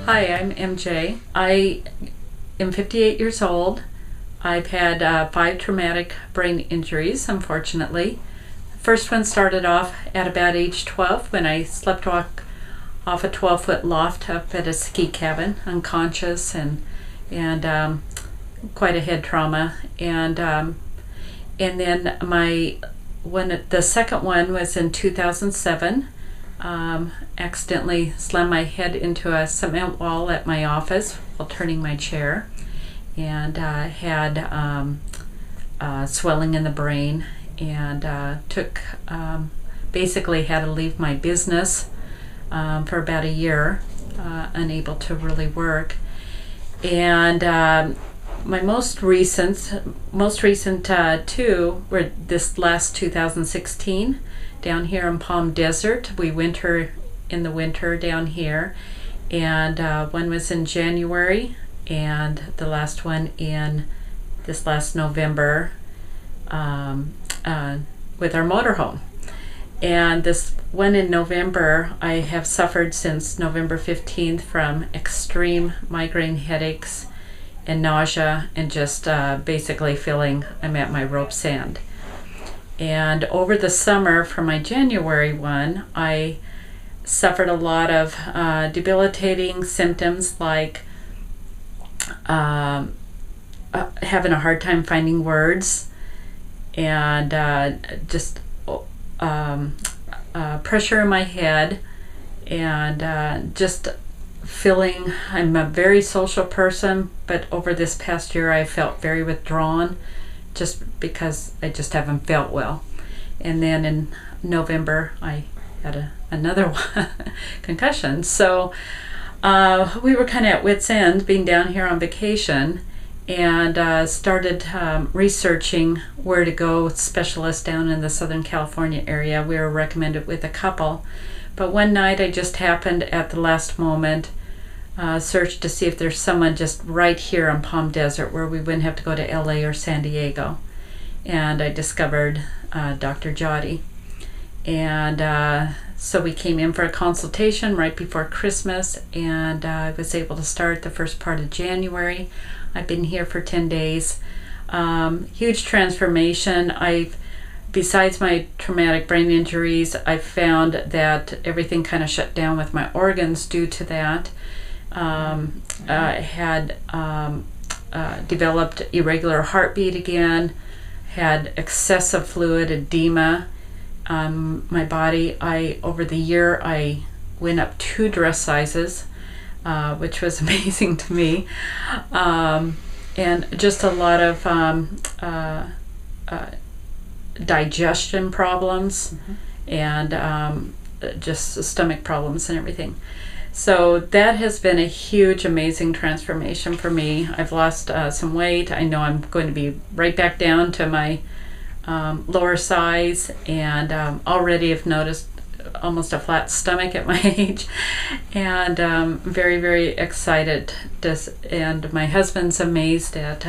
Hi, I'm MJ. I am 58 years old. I've had 5 traumatic brain injuries, unfortunately. The first one started off at about age 12 when I slept off a 12-foot loft up at a ski cabin, unconscious and quite a head trauma. And then the second one was in 2007. Accidentally slammed my head into a cement wall at my office while turning my chair, and had swelling in the brain, and basically had to leave my business for about a year, unable to really work. And my most recent two were this last 2016 down here in Palm Desert. We winter in the winter down here, and one was in January, and the last one in this last November with our motorhome. And this one in November, I have suffered since November 15th from extreme migraine headaches and nausea, and just basically feeling I'm at my rope's end. And over the summer for my January one, I suffered a lot of debilitating symptoms like having a hard time finding words, and just pressure in my head, and just feeling I'm a very social person, but over this past year I felt very withdrawn just because I just haven't felt well. And then in November I had another concussion. So we were kind of at wit's end being down here on vacation, and started researching where to go with specialists down in the Southern California area. We were recommended with a couple. But one night I just happened at the last moment search to see if there's someone just right here in Palm Desert where we wouldn't have to go to LA or San Diego. And I discovered Dr. Jody. And so we came in for a consultation right before Christmas, and I was able to start the first part of January. I've been here for 10 days. Huge transformation. Besides my traumatic brain injuries, I found that everything kind of shut down with my organs due to that. I had developed irregular heartbeat again, had excessive fluid edema on my body. Over the year, I went up 2 dress sizes, which was amazing to me, and just a lot of digestion problems, and just stomach problems and everything. So that has been a huge, amazing transformation for me. I've lost some weight. I know I'm going to be right back down to my lower size, and already have noticed almost a flat stomach at my age, and very, very excited. And my husband's amazed at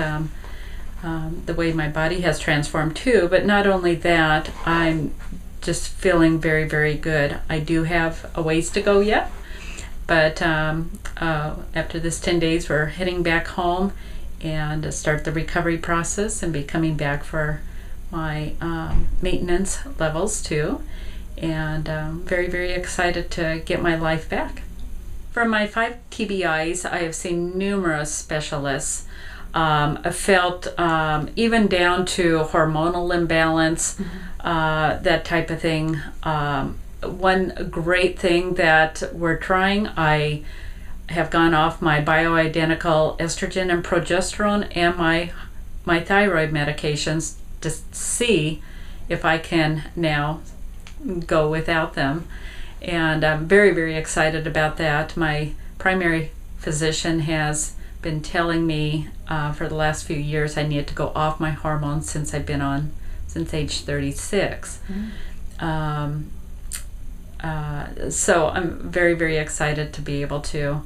the way my body has transformed too. But not only that, I'm just feeling very, very good. I do have a ways to go yet, but after this 10 days, we're heading back home and start the recovery process and be coming back for my maintenance levels too. And very, very excited to get my life back. From my 5 TBIs, I have seen numerous specialists. I felt even down to hormonal imbalance, that type of thing. One great thing that we're trying, I have gone off my bioidentical estrogen and progesterone and my thyroid medications to see if I can now go without them. And I'm very, very excited about that. My primary physician has been telling me for the last few years I need to go off my hormones since I've been on since age 36. So I'm very, very excited to be able to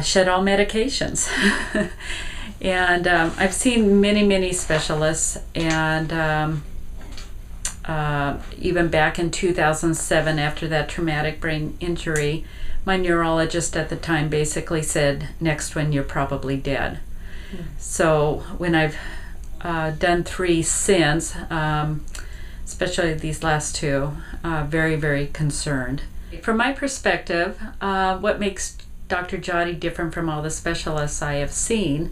shed all medications. And I've seen many, many specialists, and even back in 2007, after that traumatic brain injury, my neurologist at the time basically said, next one, you're probably dead. So when I've done 3 since, especially these last 2, very, very concerned. From my perspective, what makes Dr. Joddy different from all the specialists I have seen,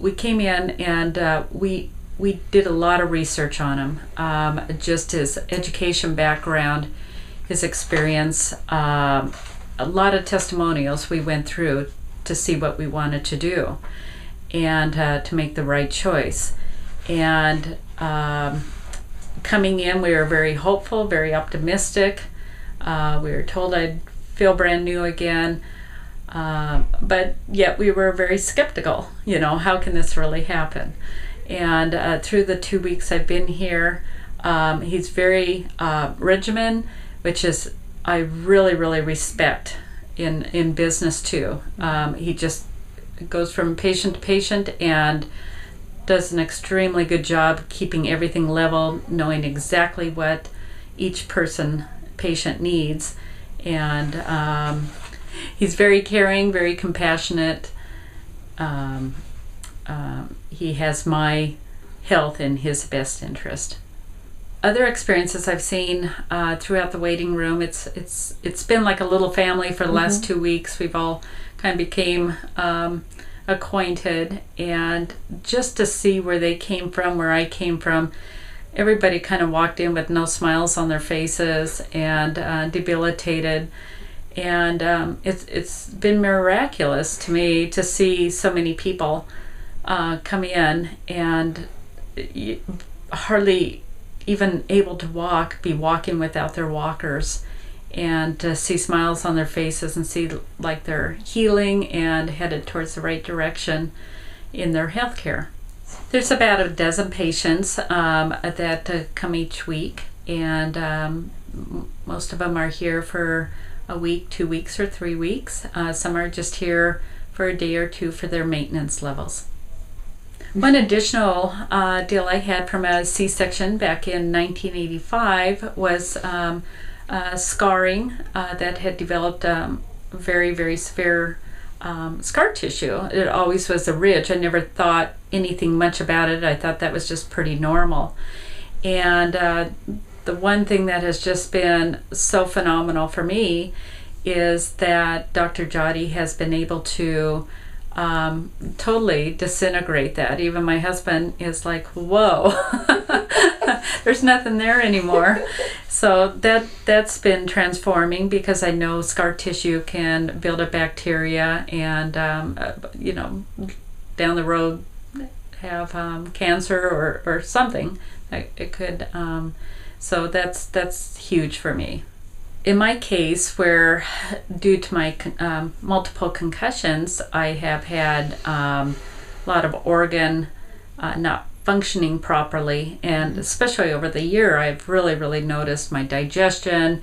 we came in and we did a lot of research on him, just his education background, his experience, a lot of testimonials we went through to see what we wanted to do and to make the right choice. And coming in, we were very hopeful, very optimistic. We were told I'd feel brand new again, but yet we were very skeptical. How can this really happen? And through the 2 weeks I've been here, he's very regimented, which is I really, really respect in business too. He just goes from patient to patient and does an extremely good job keeping everything level, knowing exactly what each patient needs. And he's very caring, very compassionate. He has my health in his best interest. Other experiences I've seen throughout the waiting room, it's been like a little family for the last 2 weeks. We've all kind of became acquainted, and just to see where they came from, where I came from, everybody kind of walked in with no smiles on their faces and debilitated. And it's been miraculous to me to see so many people come in and hardly even able to be walking without their walkers, and to see smiles on their faces and see like they're healing and headed towards the right direction in their healthcare. There's about a dozen patients that come each week, and most of them are here for a week, 2 weeks, or 3 weeks. Some are just here for a day or 2 for their maintenance levels. One additional deal I had from a C-section back in 1985 was scarring that had developed very, very severe scar tissue. It always was a ridge. I never thought anything much about it. I thought that was just pretty normal. And the one thing that has just been so phenomenal for me is that Dr. Joddy has been able to totally disintegrate that. Even my husband is like, whoa, there's nothing there anymore. So that's been transforming, because I know scar tissue can build up bacteria and down the road have cancer or something. It could so that's huge for me. In my case, where due to my multiple concussions, I have had a lot of organ not functioning properly, and especially over the year, I've really noticed my digestion,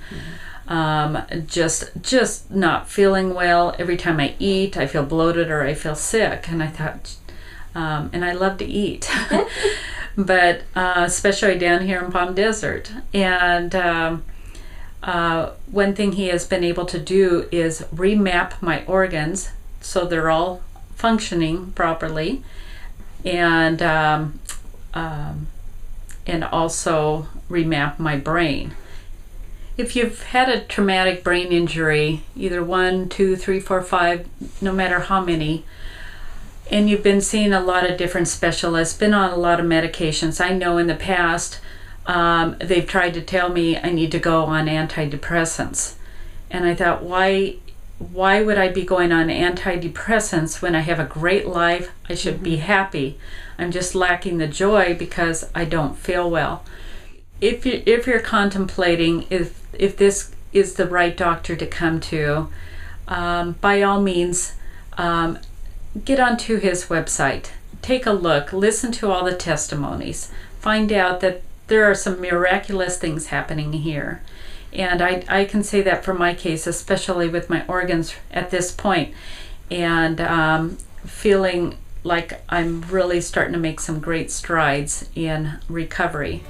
just not feeling well. Every time I eat, I feel bloated or I feel sick, and I thought, and I love to eat, but especially down here in Palm Desert. And one thing he has been able to do is remap my organs so they're all functioning properly, and also remap my brain. If you've had a traumatic brain injury, either 1, 2, 3, 4, 5, no matter how many, and you've been seeing a lot of different specialists, been on a lot of medications. I know in the past they've tried to tell me I need to go on antidepressants, and I thought, why would I be going on antidepressants when I have a great life? I should be happy. I'm just lacking the joy because I don't feel well. If you're contemplating if this is the right doctor to come to, by all means, get onto his website, take a look, listen to all the testimonies, find out that there are some miraculous things happening here. And I can say that for my case, especially with my organs at this point, and feeling like I'm really starting to make some great strides in recovery.